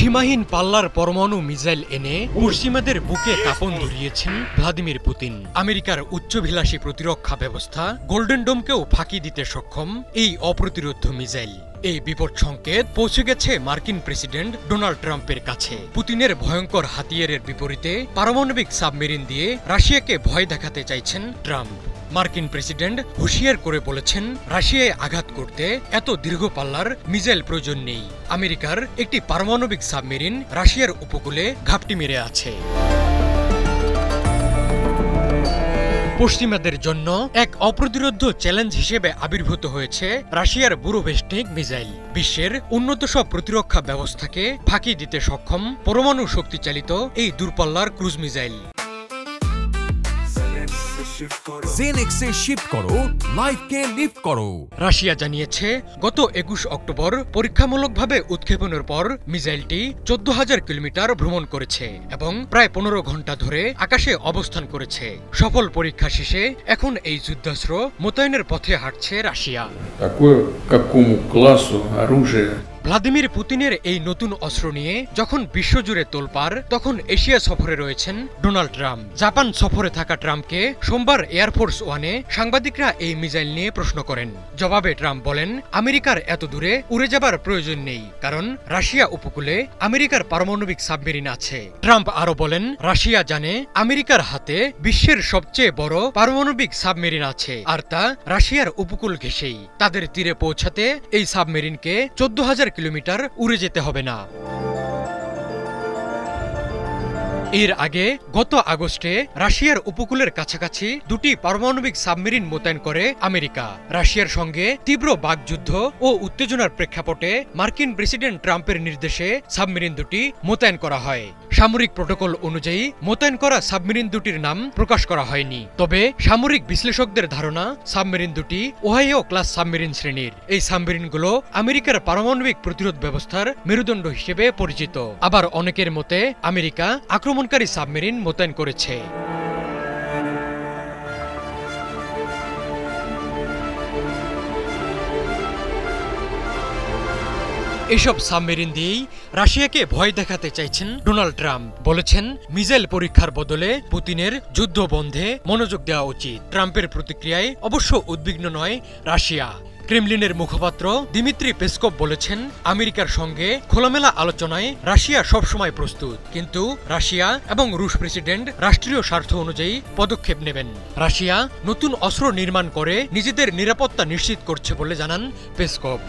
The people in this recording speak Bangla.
সীমাহীন পাল্লার পরমাণু মিসাইল এনে পশ্চিমাদের বুকে কাঁপন ধরিয়েছেন ভ্লাদিমির পুতিন। আমেরিকার উচ্চভিলাষী প্রতিরক্ষা ব্যবস্থা গোল্ডেন ডোমকেও ফাঁকি দিতে সক্ষম এই অপ্রতিরোধ্য মিসাইল। এই বিপদ সংকেত পৌঁছে গেছে মার্কিন প্রেসিডেন্ট ডোনাল্ড ট্রাম্পের কাছে। পুতিনের ভয়ঙ্কর হাতিয়ারের বিপরীতে পারমাণবিক সাবমেরিন দিয়ে রাশিয়াকে ভয় দেখাতে চাইছেন ট্রাম্প। মার্কিন প্রেসিডেন্ট হুঁশিয়ার করে বলেছেন, রাশিয়ায় আঘাত করতে এত দীর্ঘ পাল্লার মিসাইল প্রয়োজন নেই। আমেরিকার একটি পারমাণবিক সাবমেরিন রাশিয়ার উপকূলে ঘাপটি মেরে আছে। পশ্চিমাদের জন্য এক অপ্রতিরোধ্য চ্যালেঞ্জ হিসেবে আবির্ভূত হয়েছে রাশিয়ার ব্যুরোভেস্টিক মিসাইল। বিশ্বের উন্নত সব প্রতিরক্ষা ব্যবস্থাকে ফাঁকি দিতে সক্ষম পরমাণু শক্তিচালিত এই দূরপাল্লার ক্রুজ মিসাইল। জেনেক্সে শিফট করো, লাইফকে লিফট করো। রাশিয়া জানিয়েছে, গত 21 অক্টোবর পরীক্ষামূলকভাবে উৎক্ষেপণের পর মিসাইলটি 14,000 কিলোমিটার ভ্রমণ করেছে এবং প্রায় 15 ঘন্টা ধরে আকাশে অবস্থান করেছে। সফল পরীক্ষা শেষে এখন এই যুদ্ধাস্ত্র মোতায়েনের পথে হাঁটছে রাশিয়া। ভ্লাদিমির পুতিনের এই নতুন অস্ত্র নিয়ে যখন বিশ্বজুড়ে তোলপাড়, তখন এশিয়া সফরে রয়েছেন ডোনাল্ড ট্রাম্প। জাপান সফরে থাকা ট্রাম্পকে সোমবার এয়ারফোর্স ওয়ানে সাংবাদিকরা এই মিসাইল নিয়ে প্রশ্ন করেন। জবাবে ট্রাম্প বলেন, আমেরিকার এত দূরে উড়ে যাবার প্রয়োজন নেই, কারণ রাশিয়া উপকূলে আমেরিকার পারমাণবিক সাবমেরিন আছে। ট্রাম্প আরো বলেন, রাশিয়া জানে আমেরিকার হাতে বিশ্বের সবচেয়ে বড় পারমাণবিক সাবমেরিন আছে, আর তা রাশিয়ার উপকূল ঘেঁষেই। তাদের তীরে পৌঁছাতে এই সাবমেরিনকে 14,000 কিলোমিটার উড়ে যেতে হবে না। এর আগে গত আগস্টে রাশিয়ার উপকূলের কাছাকাছি দুটি পারমাণবিক সাবমেরিন মোতায়েন করে আমেরিকা। রাশিয়ার সঙ্গে তীব্র বাকযুদ্ধ ও উত্তেজনার প্রেক্ষাপটে মার্কিন প্রেসিডেন্ট ট্রাম্পের নির্দেশে সাবমেরিন দুটি মোতায়েন করা হয়। সামরিক প্রটোকল অনুযায়ী মোতায়েন করা সাবমেরিন দুটির নাম প্রকাশ করা হয়নি, তবে সামরিক বিশ্লেষকদের ধারণা সাবমেরিন দুটি ওহাইও ক্লাস সাবমেরিন শ্রেণীর। এই সাবমেরিনগুলো আমেরিকার পারমাণবিক প্রতিরোধ ব্যবস্থার মেরুদণ্ড হিসেবে পরিচিত। আবার অনেকের মতে আমেরিকা আক্রমণকারী সাবমেরিন মোতায়েন করেছে। এসব সাবমেরিন দিয়েই রাশিয়াকে ভয় দেখাতে চাইছেন ডোনাল্ড ট্রাম্প। বলেছেন, মিসাইল পরীক্ষার বদলে পুতিনের যুদ্ধ বন্ধে মনোযোগ দেওয়া উচিত। ট্রাম্পের প্রতিক্রিয়ায় অবশ্য উদ্বিগ্ন নয় রাশিয়া। ক্রেমলিনের মুখপাত্র দিমিত্রি পেসকভ বলেছেন, আমেরিকার সঙ্গে খোলামেলা আলোচনায় রাশিয়া সবসময় প্রস্তুত, কিন্তু রাশিয়া এবং রুশ প্রেসিডেন্ট রাষ্ট্রীয় স্বার্থ অনুযায়ী পদক্ষেপ নেবেন। রাশিয়া নতুন অস্ত্র নির্মাণ করে নিজেদের নিরাপত্তা নিশ্চিত করছে বলে জানান পেসকভ।